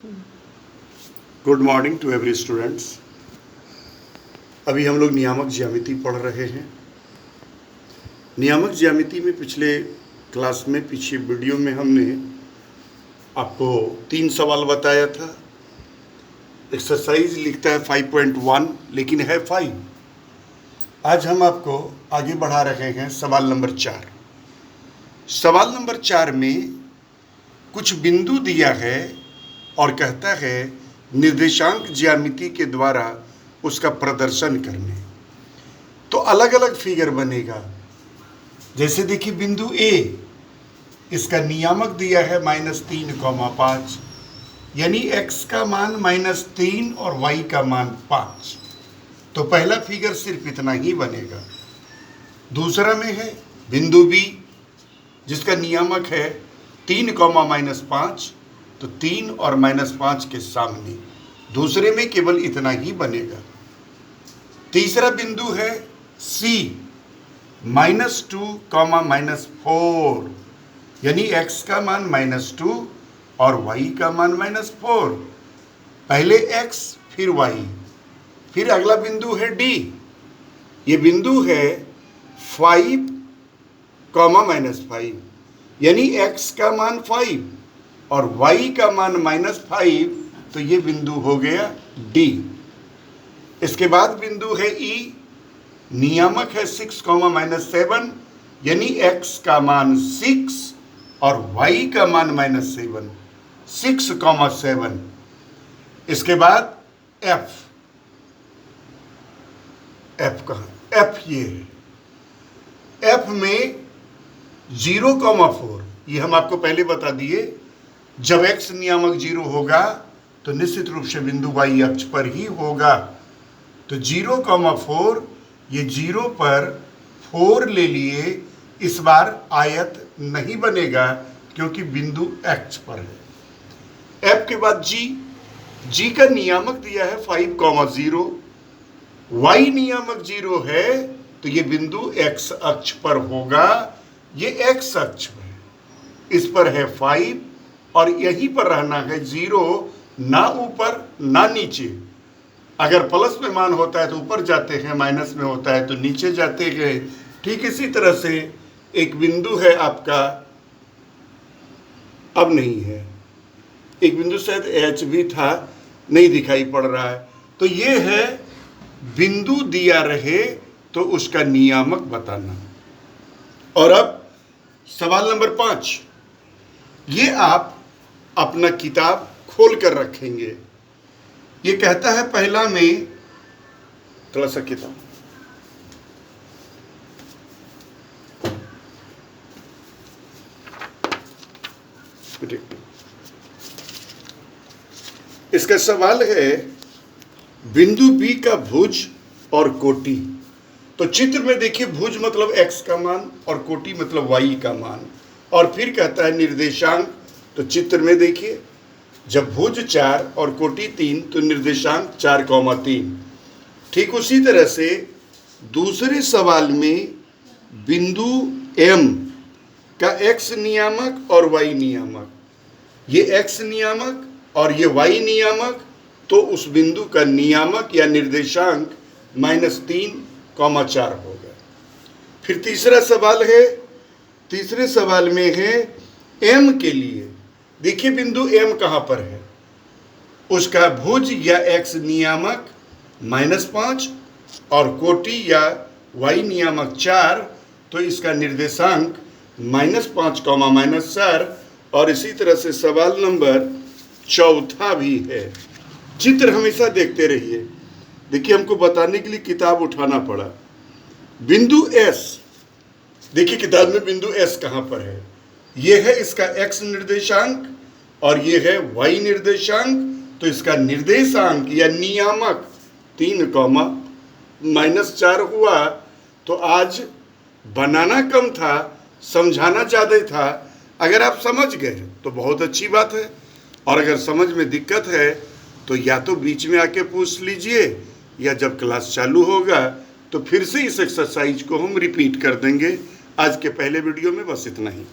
Good morning to every students. अभी हम लोग नियामक ज्यामिति पढ़ रहे हैं। नियामक ज्यामिति में पिछले क्लास में पीछे वीडियो में हमने आपको 3 सवाल बताया था। एक्सरसाइज लिखता है 5.1 लेकिन है 5। आज हम आपको आगे बढ़ा रहे हैं सवाल नंबर 4। सवाल नंबर 4 में कुछ बिंदु दिया है और कहता है निर्देशांक ज्यामिति के द्वारा उसका प्रदर्शन करने। तो अलग अलग फिगर बनेगा। जैसे देखिए बिंदु ए, इसका नियामक दिया है -3,5, यानी x का मान -3 और y का मान 5। तो पहला फिगर सिर्फ इतना ही बनेगा। दूसरा में है बिंदु बी, जिसका नियामक है 3, -5, तो 3 और -5 के सामने। दूसरे में केवल इतना ही बनेगा। तीसरा बिंदु है सी, -2, -4, यानी x का मान -2 और y का मान -4। पहले x फिर y। फिर अगला बिंदु है डी। ये बिंदु है 5, -5, यानी x का मान 5 और y का मान -5, तो ये बिंदु हो गया D। इसके बाद बिंदु है E, नियामक है 6, -7, यानी x का मान 6 और y का मान -7, 6, 7। इसके बाद F कहाँ? F ये है। F में 0, 4, ये हम आपको पहले बता दिए। जब x नियामक 0 होगा तो निश्चित रूप से बिंदु y अक्ष पर ही होगा। तो 0, 4, ये 0 पर 4 ले लिए। इस बार आयत नहीं बनेगा क्योंकि बिंदु x पर है। f के बाद g का नियामक दिया है 5, 0, y नियामक 0 है तो ये बिंदु x अक्ष पर होगा। ये x अक्ष पर, इस पर है 5 और यहीं पर रहना है 0, ना ऊपर ना नीचे। अगर प्लस में मान होता है तो ऊपर जाते हैं, माइनस में होता है तो नीचे जाते हैं। ठीक इसी तरह से एक बिंदु है आपका, अब नहीं है, एक बिंदु शायद एच भी था, नहीं दिखाई पड़ रहा है। तो ये है बिंदु दिया रहे तो उसका नियामक बताना। और अब सवाल नंबर 5, ये आप अपना किताब खोल कर रखेंगे। ये कहता है पहला में, थोड़ा सा किताब, इसका सवाल है बिंदु बी का भुज और कोटि। तो चित्र में देखिए, भुज मतलब x का मान और कोटि मतलब y का मान। और फिर कहता है निर्देशांक। तो चित्र में देखिए, जब भुज 4 और कोटि 3 तो निर्देशांक 4, 3। ठीक उसी तरह से दूसरे सवाल में बिंदु M का x नियामक और y नियामक, ये x नियामक और ये y नियामक, तो उस बिंदु का नियामक या निर्देशांक -3, 4 होगा। फिर तीसरा सवाल है, तीसरे सवाल में है M के लिए। देखिए बिंदु M कहाँ पर है, उसका भुज या x नियामक -5 और कोटि या y नियामक 4, तो इसका निर्देशांक -5, -4। और इसी तरह से सवाल नंबर 4 भी है। चित्र हमेशा देखते रहिए। देखिए हमको बताने के लिए किताब उठाना पड़ा। बिंदु S, देखिए किताब में बिंदु S कहाँ पर है। ये है इसका x निर्देशांक और ये है y निर्देशांक। तो इसका निर्देशांक या नियामक 3, -4 हुआ। तो आज बनाना कम था, समझाना ज़्यादा था। अगर आप समझ गए तो बहुत अच्छी बात है, और अगर समझ में दिक्कत है तो या तो बीच में आके पूछ लीजिए, या जब क्लास चालू होगा तो फिर से इस एक्सरसाइज को हम रिपीट कर देंगे। आज के पहले वीडियो में बस इतना ही।